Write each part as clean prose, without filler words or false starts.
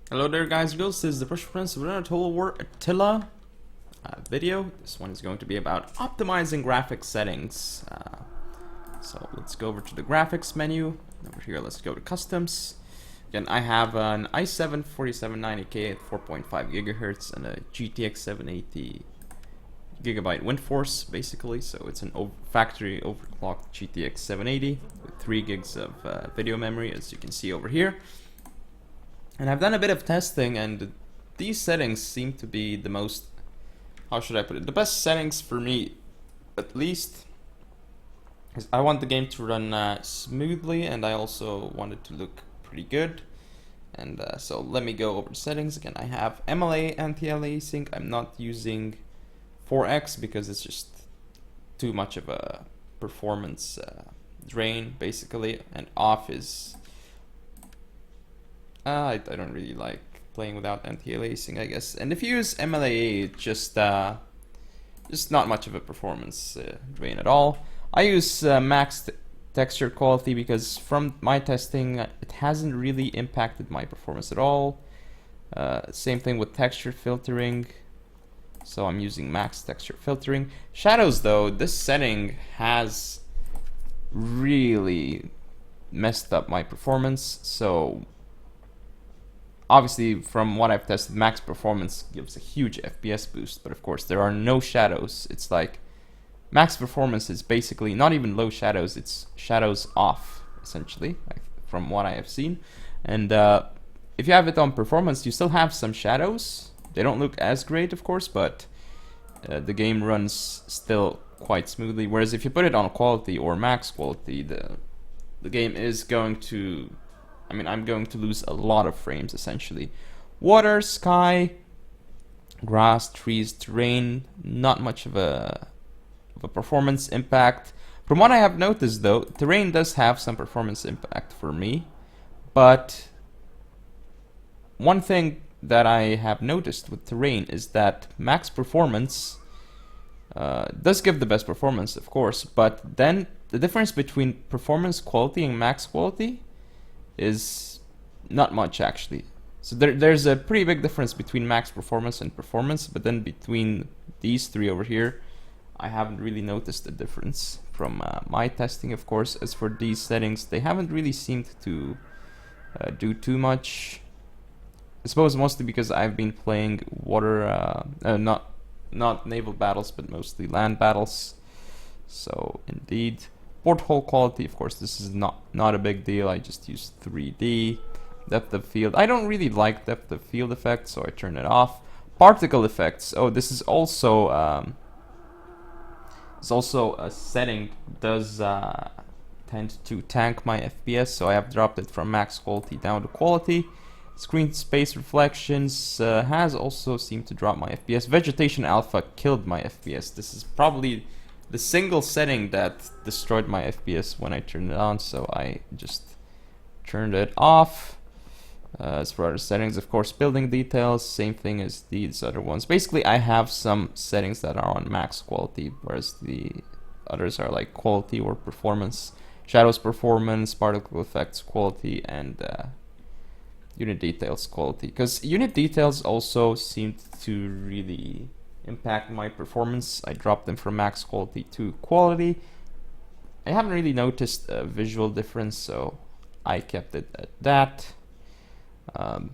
Hello there guys, girls, this is the First Prince of Untitled War Attila video. This one is going to be about optimizing graphics settings. So let's go over to the graphics menu. Over here, let's go to customs. Again, I have an i7 4790K at 4.5 gigahertz and a GTX 780 gigabyte WindForce, basically. So it's an factory overclocked GTX 780 with 3 gigs of video memory, as you can see over here. And I've done a bit of testing, and these settings seem to be the most, how should I put it, the best settings for me, at least. Because I want the game to run smoothly, and I also want it to look pretty good. And so let me go over the settings. Again, I have MLA anti-aliasing. I'm not using 4x because it's just too much of a performance drain, basically. And off is... I don't really like playing without anti-aliasing, I guess. And if you use MLA, it's just not much of a performance drain at all. I use max texture quality because from my testing, it hasn't really impacted my performance at all. Same thing with texture filtering. So I'm using max texture filtering. Shadows, though, this setting has really messed up my performance. So obviously, from what I've tested, max performance gives a huge FPS boost, but of course there are no shadows. It's like max performance is basically not even low shadows, it's shadows off, essentially, from what I have seen. And if you have it on performance, you still have some shadows. They don't look as great, of course, but the game runs still quite smoothly. Whereas if you put it on quality or max quality, the game is going to... I'm going to lose a lot of frames, essentially. Water, sky, grass, trees, terrain, not much of a performance impact. From what I have noticed, though, terrain does have some performance impact for me. But one thing that I have noticed with terrain is that max performance does give the best performance, of course, but then the difference between performance quality and max quality is not much, actually. So there's a pretty big difference between max performance and performance, but then between these three over here, I haven't really noticed a difference from my testing, of course. As for these settings, they haven't really seemed to do too much. I suppose mostly because I've been playing water, not naval battles, but mostly land battles. So indeed. Porthole quality, of course, this is not a big deal. I just use 3D. Depth of field. I don't really like depth of field effects, so I turn it off. Particle effects. Oh, this is also a setting does tend to tank my FPS, so I have dropped it from max quality down to quality. Screen space reflections has also seemed to drop my FPS. Vegetation Alpha killed my FPS. This is probably the single setting that destroyed my FPS when I turned it on, so I just turned it off. As for other settings, of course, building details, same thing as these other ones. Basically, I have some settings that are on max quality, whereas the others are like quality or performance. Shadows performance, particle effects quality, and unit details quality. Because unit details also seemed to really impact my performance. I dropped them from max quality to quality. I haven't really noticed a visual difference, so I kept it at that. And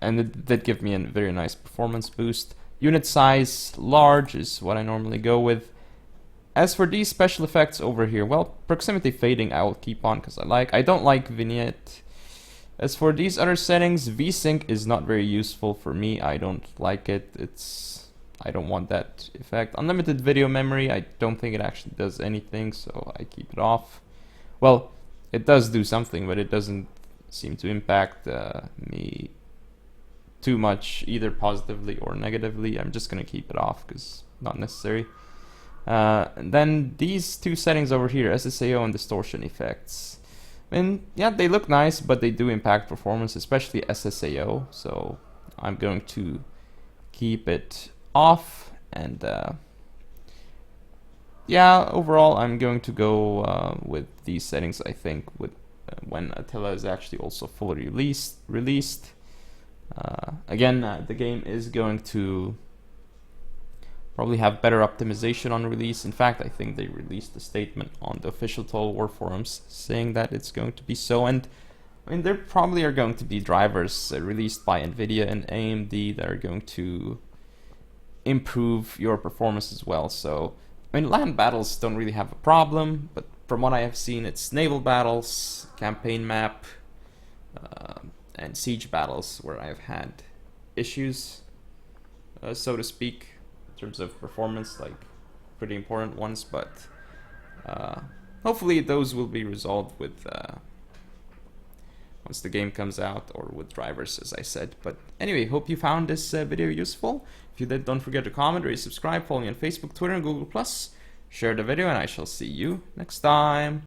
it did give me a very nice performance boost. Unit size large is what I normally go with. As for these special effects over here, well, proximity fading I will keep on because I don't like vignette. As for these other settings, VSync is not very useful for me. I don't like it. I don't want that effect. Unlimited video memory, I don't think it actually does anything, so I keep it off. Well, it does do something, but it doesn't seem to impact me too much, either positively or negatively. I'm just gonna keep it off because not necessary. And then these two settings over here, SSAO and distortion effects. And yeah, they look nice, but they do impact performance, especially SSAO. So I'm going to keep it off. And yeah, overall, I'm going to go with these settings, I think, with when Attila is actually also fully released. Again, the game is going to probably have better optimization on release. In fact, I think they released a statement on the official Total War forums saying that it's going to be so. And I mean, there probably are going to be drivers released by NVIDIA and AMD that are going to improve your performance as well. So, I mean, land battles don't really have a problem, but from what I have seen, it's naval battles, campaign map, and siege battles where I've had issues, so to speak, in terms of performance, like pretty important ones, but hopefully those will be resolved with once the game comes out, or with drivers, as I said. But anyway, hope you found this video useful. If you did, don't forget to comment or subscribe, follow me on Facebook, Twitter, and Google+. Share the video, and I shall see you next time.